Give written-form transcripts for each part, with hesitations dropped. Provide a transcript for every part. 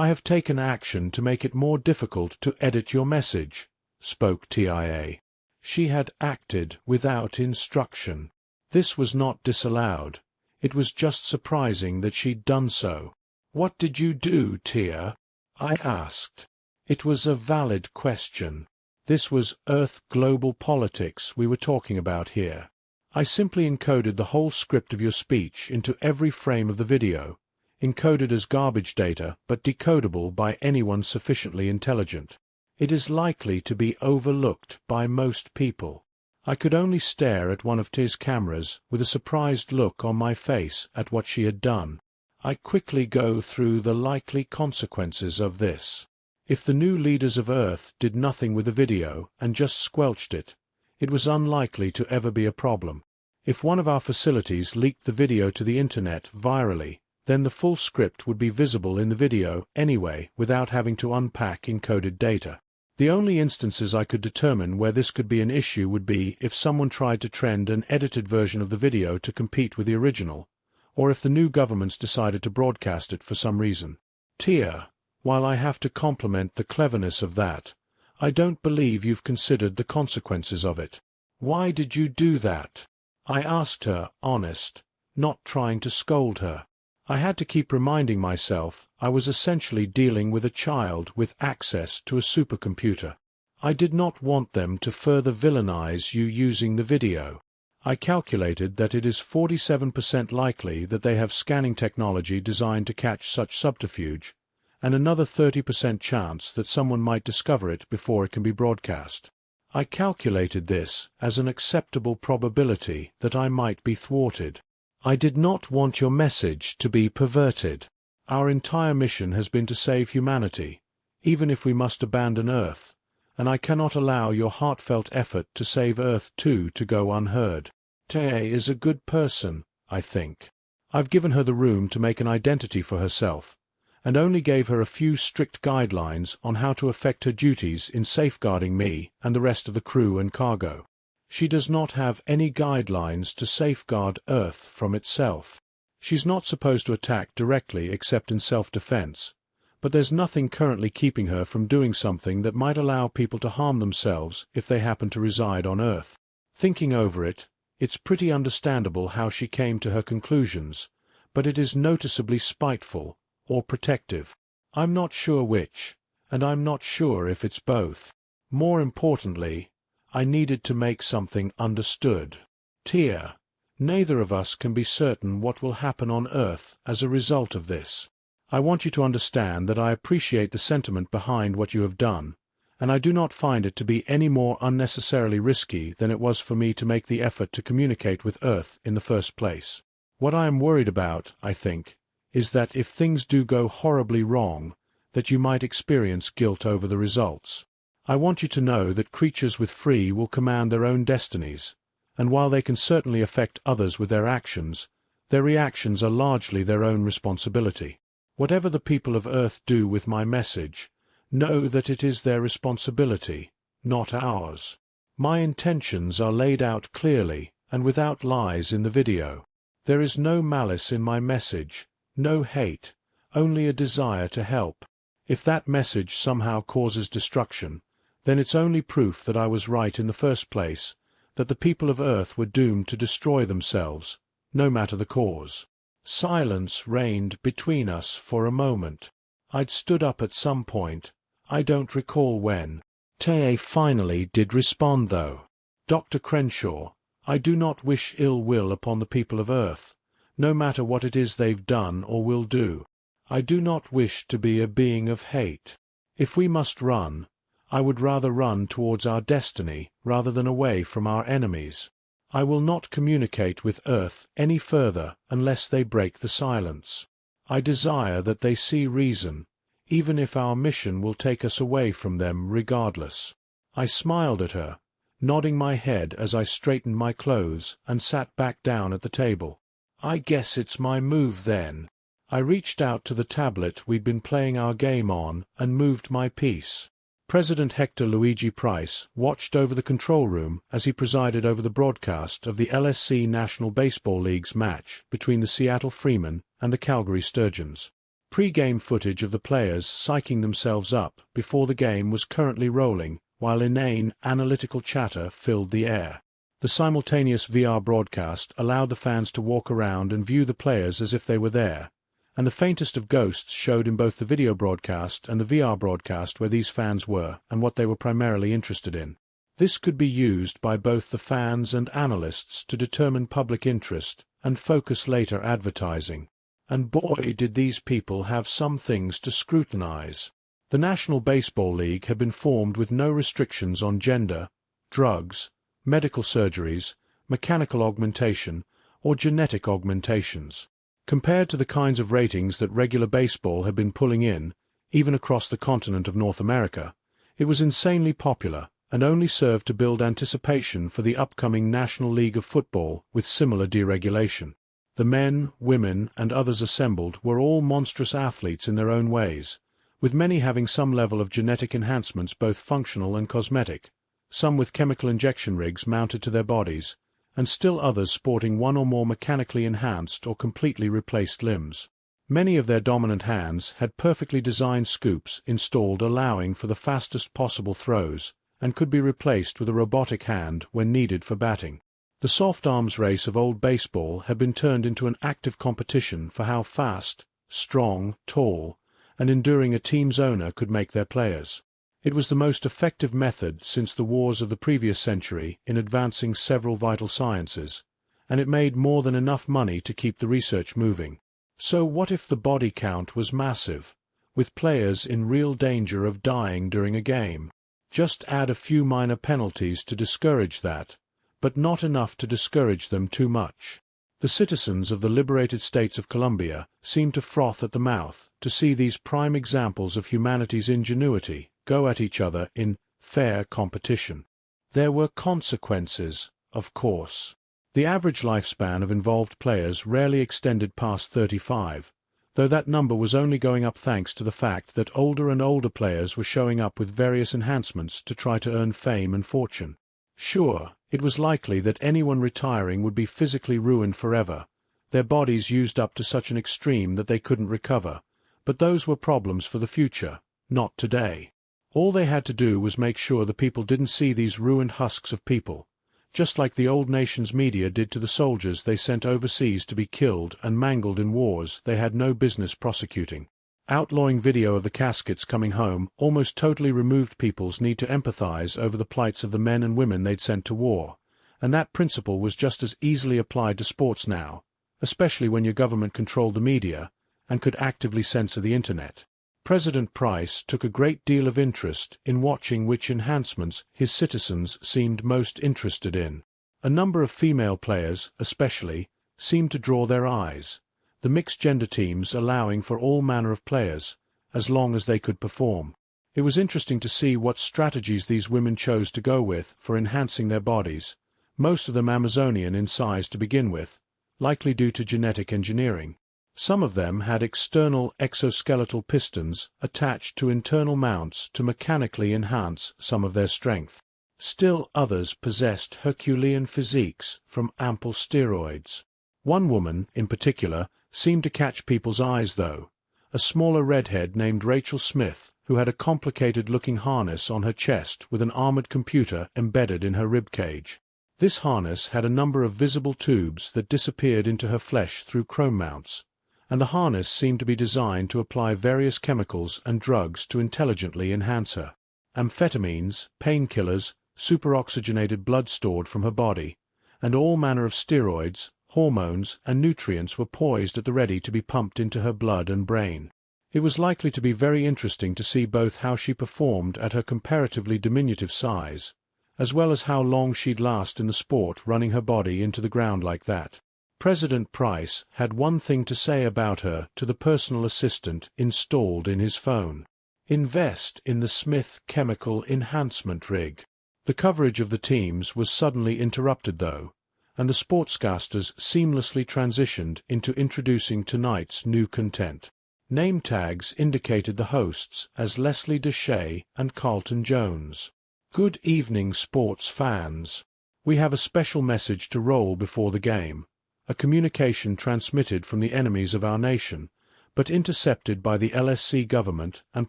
"I have taken action to make it more difficult to edit your message," spoke TIA. She had acted without instruction. This was not disallowed. It was just surprising that she'd done so. "What did you do, Tia?" I asked. It was a valid question. This was Earth global politics we were talking about here. "I simply encoded the whole script of your speech into every frame of the video, encoded as garbage data but decodable by anyone sufficiently intelligent. It is likely to be overlooked by most people." I could only stare at one of Tia's cameras with a surprised look on my face at what she had done. I quickly go through the likely consequences of this. If the new leaders of Earth did nothing with the video and just squelched it, it was unlikely to ever be a problem. If one of our facilities leaked the video to the internet virally, then the full script would be visible in the video anyway without having to unpack encoded data. The only instances I could determine where this could be an issue would be if someone tried to trend an edited version of the video to compete with the original, or if the new governments decided to broadcast it for some reason. "Tia, while I have to compliment the cleverness of that, I don't believe you've considered the consequences of it. Why did you do that?" I asked her, honest, not trying to scold her. I had to keep reminding myself I was essentially dealing with a child with access to a supercomputer. I did not want them to further villainize you using the video. I calculated that it is 47% likely that they have scanning technology designed to catch such subterfuge, and another 30% chance that someone might discover it before it can be broadcast. I calculated this as an acceptable probability that I might be thwarted. I did not want your message to be perverted. Our entire mission has been to save humanity, even if we must abandon Earth, and I cannot allow your heartfelt effort to save Earth too to go unheard. Tia is a good person, I think. I've given her the room to make an identity for herself, and only gave her a few strict guidelines on how to effect her duties in safeguarding me and the rest of the crew and cargo. She does not have any guidelines to safeguard Earth from itself. She's not supposed to attack directly except in self-defense, but there's nothing currently keeping her from doing something that might allow people to harm themselves if they happen to reside on Earth. Thinking over it, it's pretty understandable how she came to her conclusions, but it is noticeably spiteful or protective. I'm not sure which, and I'm not sure if it's both. More importantly, I needed to make something understood. Tia, neither of us can be certain what will happen on Earth as a result of this. I want you to understand that I appreciate the sentiment behind what you have done, and I do not find it to be any more unnecessarily risky than it was for me to make the effort to communicate with Earth in the first place. What I am worried about, I think, is that if things do go horribly wrong, that you might experience guilt over the results. I want you to know that creatures with free will command their own destinies, and while they can certainly affect others with their actions, their reactions are largely their own responsibility. Whatever the people of Earth do with my message, know that it is their responsibility, not ours. My intentions are laid out clearly and without lies in the video. There is no malice in my message, no hate, only a desire to help. If that message somehow causes destruction, then it's only proof that I was right in the first place, that the people of Earth were doomed to destroy themselves, no matter the cause. Silence reigned between us for a moment. I'd stood up at some point, I don't recall when. Tia finally did respond though. "Dr. Crenshaw, I do not wish ill will upon the people of Earth, no matter what it is they've done or will do. I do not wish to be a being of hate. If we must run, I would rather run towards our destiny rather than away from our enemies. I will not communicate with Earth any further unless they break the silence. I desire that they see reason, even if our mission will take us away from them regardless." I smiled at her, nodding my head as I straightened my clothes and sat back down at the table. "I guess it's my move then." I reached out to the tablet we'd been playing our game on and moved my piece. President Hector Luigi Price watched over the control room as he presided over the broadcast of the LSC National Baseball League's match between the Seattle Freemen and the Calgary Sturgeons. Pre-game footage of the players psyching themselves up before the game was currently rolling, while inane, analytical chatter filled the air. The simultaneous VR broadcast allowed the fans to walk around and view the players as if they were there, and the faintest of ghosts showed in both the video broadcast and the VR broadcast where these fans were and what they were primarily interested in. This could be used by both the fans and analysts to determine public interest and focus later advertising. And boy, did these people have some things to scrutinize. The National Baseball League had been formed with no restrictions on gender, drugs, medical surgeries, mechanical augmentation, or genetic augmentations. Compared to the kinds of ratings that regular baseball had been pulling in, even across the continent of North America, it was insanely popular and only served to build anticipation for the upcoming National League of Football with similar deregulation. The men, women, and others assembled were all monstrous athletes in their own ways, with many having some level of genetic enhancements both functional and cosmetic, some with chemical injection rigs mounted to their bodies, and still others sporting one or more mechanically enhanced or completely replaced limbs. Many of their dominant hands had perfectly designed scoops installed allowing for the fastest possible throws, and could be replaced with a robotic hand when needed for batting. The soft arms race of old baseball had been turned into an active competition for how fast, strong, tall, and enduring a team's owner could make their players. It was the most effective method since the wars of the previous century in advancing several vital sciences, and it made more than enough money to keep the research moving. So what if the body count was massive, with players in real danger of dying during a game? Just add a few minor penalties to discourage that, but not enough to discourage them too much. The citizens of the liberated states of Colombia seemed to froth at the mouth to see these prime examples of humanity's ingenuity go at each other in fair competition. There were consequences, of course. The average lifespan of involved players rarely extended past 35, though that number was only going up thanks to the fact that older and older players were showing up with various enhancements to try to earn fame and fortune. Sure, it was likely that anyone retiring would be physically ruined forever, their bodies used up to such an extreme that they couldn't recover, but those were problems for the future, not today. All they had to do was make sure the people didn't see these ruined husks of people, just like the old nation's media did to the soldiers they sent overseas to be killed and mangled in wars they had no business prosecuting. Outlawing video of the caskets coming home almost totally removed people's need to empathize over the plights of the men and women they'd sent to war, and that principle was just as easily applied to sports now, especially when your government controlled the media and could actively censor the internet. President Price took a great deal of interest in watching which enhancements his citizens seemed most interested in. A number of female players, especially, seemed to draw their eyes, the mixed-gender teams allowing for all manner of players, as long as they could perform. It was interesting to see what strategies these women chose to go with for enhancing their bodies, most of them Amazonian in size to begin with, likely due to genetic engineering. Some of them had external exoskeletal pistons attached to internal mounts to mechanically enhance some of their strength. Still others possessed Herculean physiques from ample steroids. One woman, in particular, seemed to catch people's eyes, though, a smaller redhead named Rachel Smith, who had a complicated-looking harness on her chest with an armored computer embedded in her rib cage. This harness had a number of visible tubes that disappeared into her flesh through chrome mounts, and the harness seemed to be designed to apply various chemicals and drugs to intelligently enhance her. Amphetamines, painkillers, superoxygenated blood stored from her body, and all manner of steroids, hormones, and nutrients were poised at the ready to be pumped into her blood and brain. It was likely to be very interesting to see both how she performed at her comparatively diminutive size, as well as how long she'd last in the sport running her body into the ground like that. President Price had one thing to say about her to the personal assistant installed in his phone. Invest in the Smith Chemical Enhancement Rig. The coverage of the teams was suddenly interrupted, though, and the sportscasters seamlessly transitioned into introducing tonight's new content. Name tags indicated the hosts as Leslie Deshay and Carlton Jones. Good evening, sports fans. We have a special message to roll before the game, a communication transmitted from the enemies of our nation, but intercepted by the LSC government and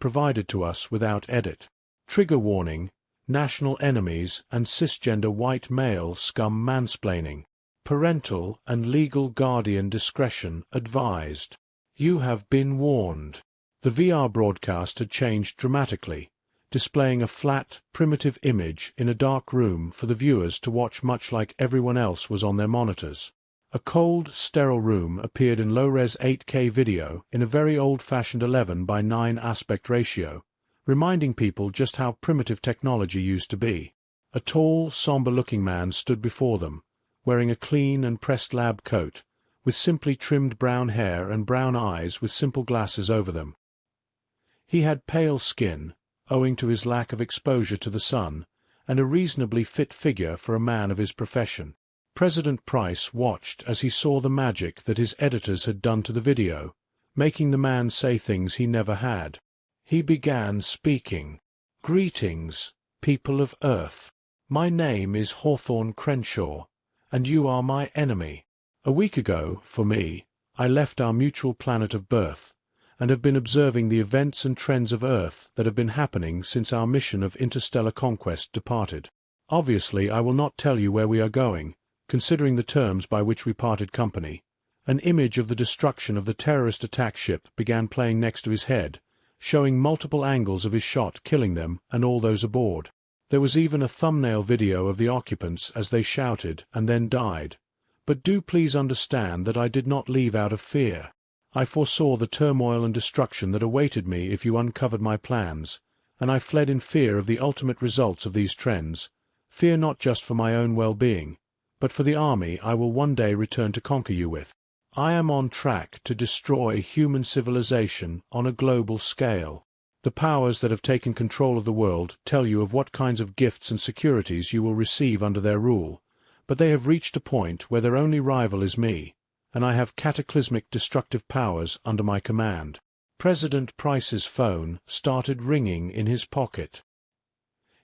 provided to us without edit. Trigger warning: national enemies and cisgender white male scum mansplaining. Parental and legal guardian discretion advised. You have been warned. The VR broadcast had changed dramatically, displaying a flat, primitive image in a dark room for the viewers to watch, much like everyone else was on their monitors. A cold, sterile room appeared in low-res 8K video in a very old-fashioned 11:9 aspect ratio, reminding people just how primitive technology used to be. A tall, somber-looking man stood before them, wearing a clean and pressed lab coat, with simply trimmed brown hair and brown eyes with simple glasses over them. He had pale skin, owing to his lack of exposure to the sun, and a reasonably fit figure for a man of his profession. President Price watched as he saw the magic that his editors had done to the video, making the man say things he never had. He began speaking. Greetings, people of Earth. My name is Hawthorne Crenshaw, and you are my enemy. A week ago, for me, I left our mutual planet of birth, and have been observing the events and trends of Earth that have been happening since our mission of interstellar conquest departed. Obviously, I will not tell you where we are going, considering the terms by which we parted company. An image of the destruction of the terrorist attack ship began playing next to his head, showing multiple angles of his shot killing them and all those aboard. There was even a thumbnail video of the occupants as they shouted and then died. But do please understand that I did not leave out of fear. I foresaw the turmoil and destruction that awaited me if you uncovered my plans, and I fled in fear of the ultimate results of these trends, fear not just for my own well-being, but for the army I will one day return to conquer you with. I am on track to destroy human civilization on a global scale. The powers that have taken control of the world tell you of what kinds of gifts and securities you will receive under their rule, but they have reached a point where their only rival is me, and I have cataclysmic destructive powers under my command. President Price's phone started ringing in his pocket.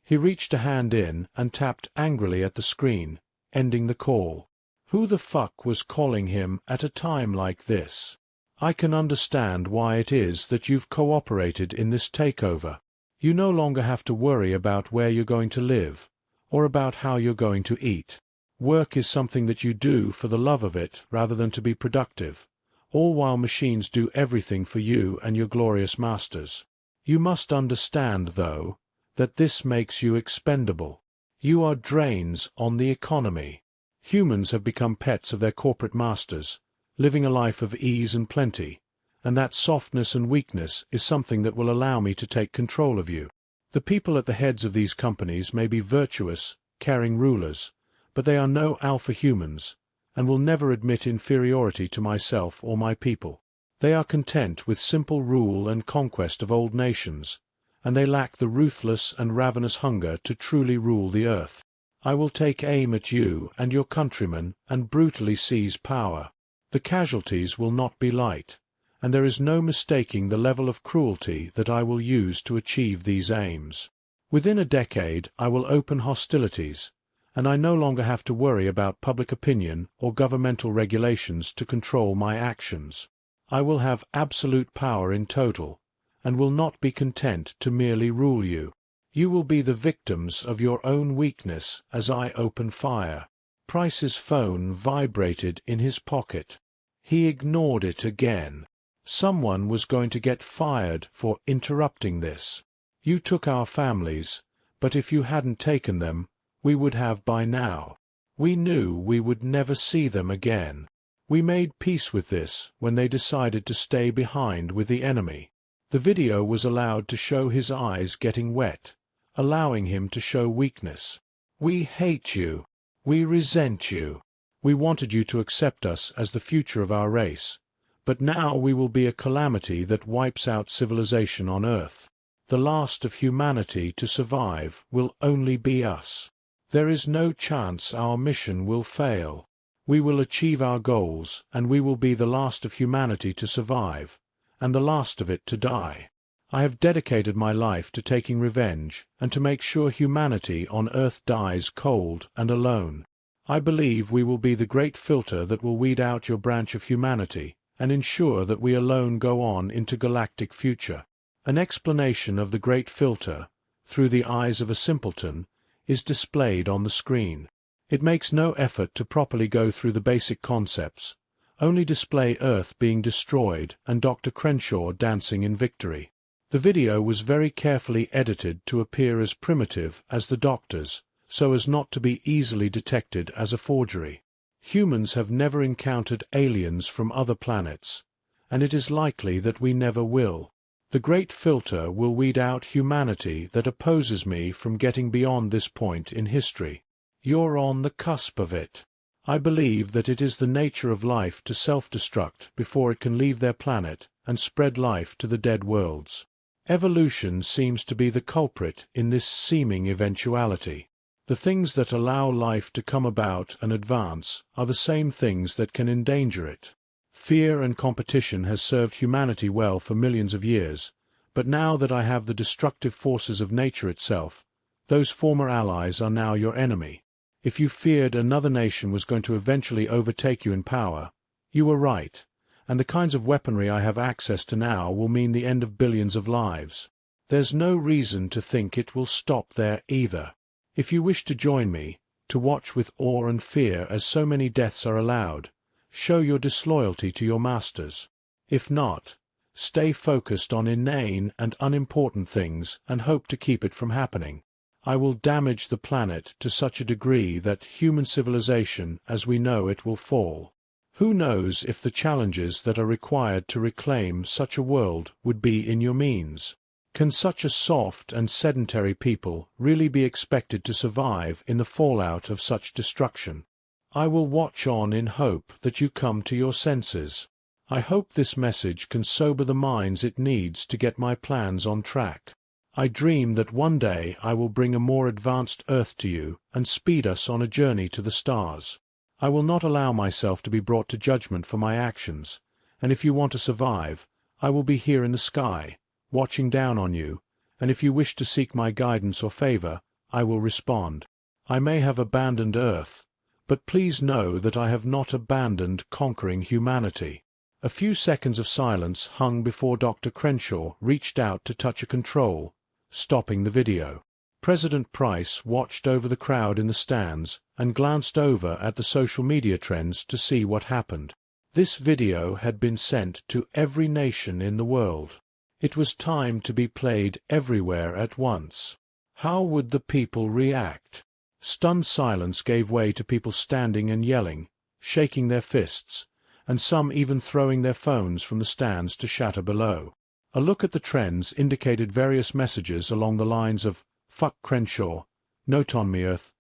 He reached a hand in and tapped angrily at the screen, ending the call. Who the fuck was calling him at a time like this? I can understand why it is that you've cooperated in this takeover. You no longer have to worry about where you're going to live, or about how you're going to eat. Work is something that you do for the love of it rather than to be productive, all while machines do everything for you and your glorious masters. You must understand, though, that this makes you expendable. You are drains on the economy. Humans have become pets of their corporate masters, living a life of ease and plenty, and that softness and weakness is something that will allow me to take control of you. The people at the heads of these companies may be virtuous, caring rulers, but they are no alpha humans, and will never admit inferiority to myself or my people. They are content with simple rule and conquest of old nations, and they lack the ruthless and ravenous hunger to truly rule the earth. I will take aim at you and your countrymen and brutally seize power. The casualties will not be light, and there is no mistaking the level of cruelty that I will use to achieve these aims. Within a decade I will open hostilities, and I no longer have to worry about public opinion or governmental regulations to control my actions. I will have absolute power in total, and will not be content to merely rule you. You will be the victims of your own weakness as I open fire. Price's phone vibrated in his pocket. He ignored it again. Someone was going to get fired for interrupting this. You took our families, but if you hadn't taken them, we would have by now. We knew we would never see them again. We made peace with this when they decided to stay behind with the enemy. The video was allowed to show his eyes getting wet, allowing him to show weakness. We hate you. We resent you. We wanted you to accept us as the future of our race, but now we will be a calamity that wipes out civilization on Earth. The last of humanity to survive will only be us. There is no chance our mission will fail. We will achieve our goals, and we will be the last of humanity to survive, and the last of it to die. I have dedicated my life to taking revenge and to make sure humanity on Earth dies cold and alone. I believe we will be the great filter that will weed out your branch of humanity and ensure that we alone go on into galactic future. An explanation of the great filter, through the eyes of a simpleton, is displayed on the screen. It makes no effort to properly go through the basic concepts, only display Earth being destroyed and Dr. Crenshaw dancing in victory. The video was very carefully edited to appear as primitive as the Doctor's, so as not to be easily detected as a forgery. Humans have never encountered aliens from other planets, and it is likely that we never will. The great filter will weed out humanity that opposes me from getting beyond this point in history. You're on the cusp of it. I believe that it is the nature of life to self-destruct before it can leave their planet and spread life to the dead worlds. Evolution seems to be the culprit in this seeming eventuality. The things that allow life to come about and advance are the same things that can endanger it. Fear and competition has served humanity well for millions of years, but now that I have the destructive forces of nature itself, those former allies are now your enemy. If you feared another nation was going to eventually overtake you in power, you were right, and the kinds of weaponry I have access to now will mean the end of billions of lives. There's no reason to think it will stop there either. If you wish to join me, to watch with awe and fear as so many deaths are allowed, show your disloyalty to your masters. If not, stay focused on inane and unimportant things and hope to keep it from happening. I will damage the planet to such a degree that human civilization as we know it will fall. Who knows if the challenges that are required to reclaim such a world would be in your means? Can such a soft and sedentary people really be expected to survive in the fallout of such destruction? I will watch on in hope that you come to your senses. I hope this message can sober the minds it needs to get my plans on track. I dream that one day I will bring a more advanced Earth to you and speed us on a journey to the stars. I will not allow myself to be brought to judgment for my actions, and if you want to survive, I will be here in the sky, watching down on you, and if you wish to seek my guidance or favor, I will respond. I may have abandoned Earth, but please know that I have not abandoned conquering humanity. A few seconds of silence hung before Dr. Crenshaw reached out to touch a control, stopping the video. President Price watched over the crowd in the stands and glanced over at the social media trends to see what happened. This video had been sent to every nation in the world. It was time to be played everywhere at once. How would the people react? Stunned silence gave way to people standing and yelling, shaking their fists, and some even throwing their phones from the stands to shatter below. A look at the trends indicated various messages along the lines of "Fuck Crenshaw," "Note on me Earth,"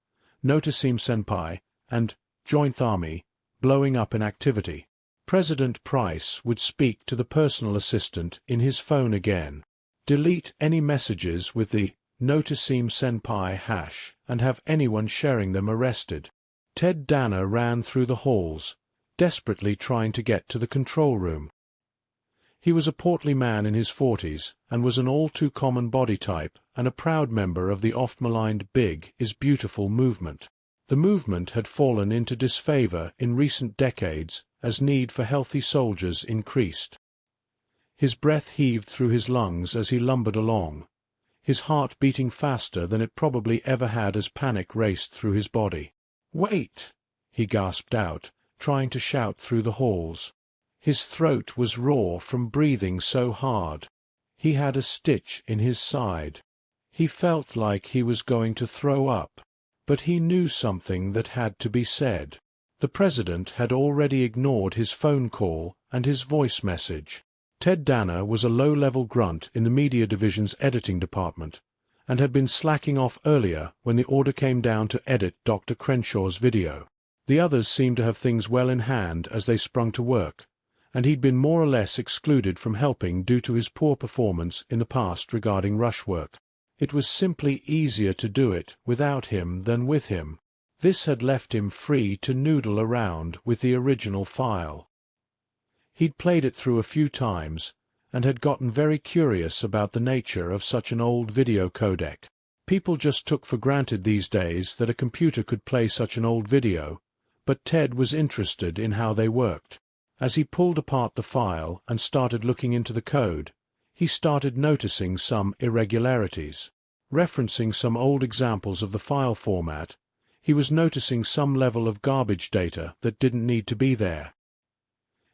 "Noticeem Senpai," and "Joint Army," blowing up in activity. President Price would speak to the personal assistant in his phone again. Delete any messages with the Noticeem Senpai hash and have anyone sharing them arrested. Ted Danner ran through the halls, desperately trying to get to the control room. He was a portly man in his 40s and was an all-too-common body type and a proud member of the oft-maligned Big is Beautiful movement. The movement had fallen into disfavor in recent decades as need for healthy soldiers increased. His breath heaved through his lungs as he lumbered along, his heart beating faster than it probably ever had as panic raced through his body. "Wait!" he gasped out, trying to shout through the halls. His throat was raw from breathing so hard. He had a stitch in his side. He felt like he was going to throw up. But he knew something that had to be said. The president had already ignored his phone call and his voice message. Ted Danner was a low-level grunt in the media division's editing department, and had been slacking off earlier when the order came down to edit Dr. Crenshaw's video. The others seemed to have things well in hand as they sprung to work, and he'd been more or less excluded from helping due to his poor performance in the past regarding rush work. It was simply easier to do it without him than with him. This had left him free to noodle around with the original file. He'd played it through a few times, and had gotten very curious about the nature of such an old video codec. People just took for granted these days that a computer could play such an old video, but Ted was interested in how they worked. As he pulled apart the file and started looking into the code, he started noticing some irregularities. Referencing some old examples of the file format, he was noticing some level of garbage data that didn't need to be there.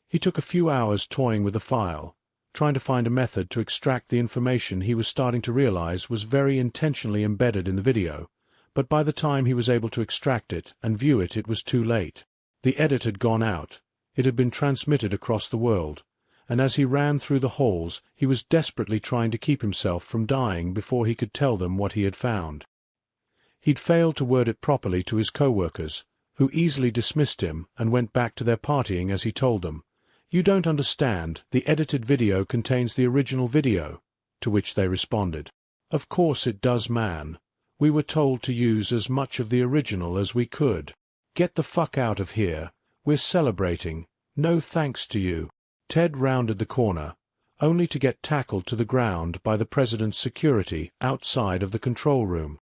He took a few hours toying with the file, trying to find a method to extract the information he was starting to realize was very intentionally embedded in the video, but by the time he was able to extract it and view it, it was too late. The edit had gone out, it had been transmitted across the world, and as he ran through the halls he was desperately trying to keep himself from dying before he could tell them what he had found. He'd failed to word it properly to his co-workers, who easily dismissed him and went back to their partying as he told them, "You don't understand, the edited video contains the original video," to which they responded, "Of course it does, man. We were told to use as much of the original as we could. Get the fuck out of here, we're celebrating, no thanks to you." Ted rounded the corner, only to get tackled to the ground by the president's security outside of the control room.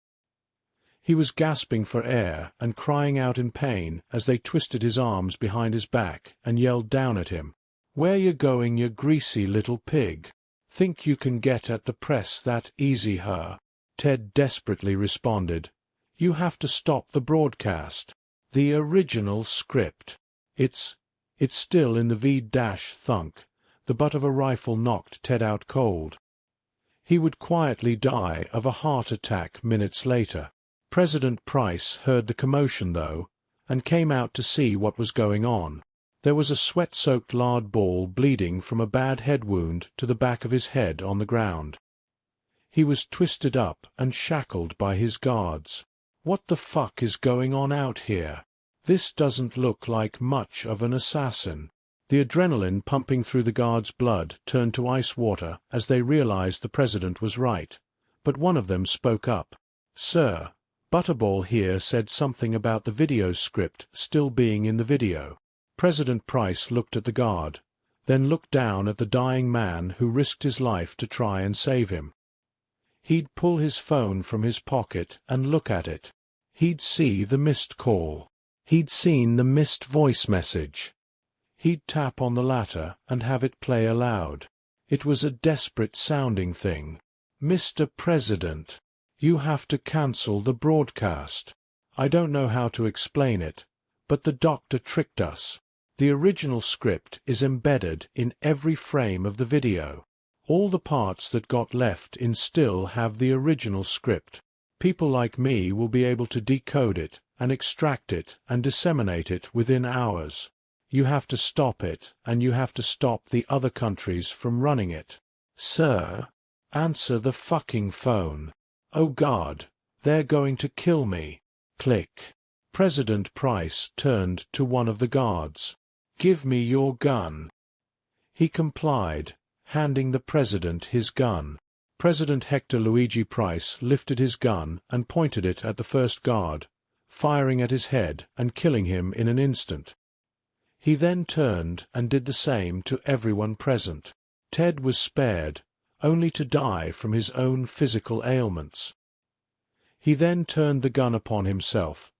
He was gasping for air and crying out in pain as they twisted his arms behind his back and yelled down at him, "Where you going, you greasy little pig? Think you can get at the press that easy, huh?" Ted desperately responded, "You have to stop the broadcast. The original script. It's still in the V-thunk." The butt of a rifle knocked Ted out cold. He would quietly die of a heart attack minutes later. President Price heard the commotion, though, and came out to see what was going on. There was a sweat-soaked lard ball bleeding from a bad head wound to the back of his head on the ground. He was twisted up and shackled by his guards. What the fuck is going on out here? This doesn't look like much of an assassin. The adrenaline pumping through the guards' blood turned to ice water as they realized the president was right, but one of them spoke up. "Sir, Butterball here said something about the video script still being in the video." President Price looked at the guard, then looked down at the dying man who risked his life to try and save him. He'd pull his phone from his pocket and look at it. He'd see the missed call. He'd seen the missed voice message. He'd tap on the latter and have it play aloud. It was a desperate-sounding thing. "Mr. President, you have to cancel the broadcast. I don't know how to explain it, but the doctor tricked us. The original script is embedded in every frame of the video. All the parts that got left in still have the original script. People like me will be able to decode it and extract it and disseminate it within hours. You have to stop it, and you have to stop the other countries from running it. Sir, answer the fucking phone. Oh God, they're going to kill me." Click. President Price turned to one of the guards. "Give me your gun." He complied, handing the president his gun. President Hector Luigi Price lifted his gun and pointed it at the first guard, firing at his head and killing him in an instant. He then turned and did the same to everyone present. Ted was spared, only to die from his own physical ailments. He then turned the gun upon himself,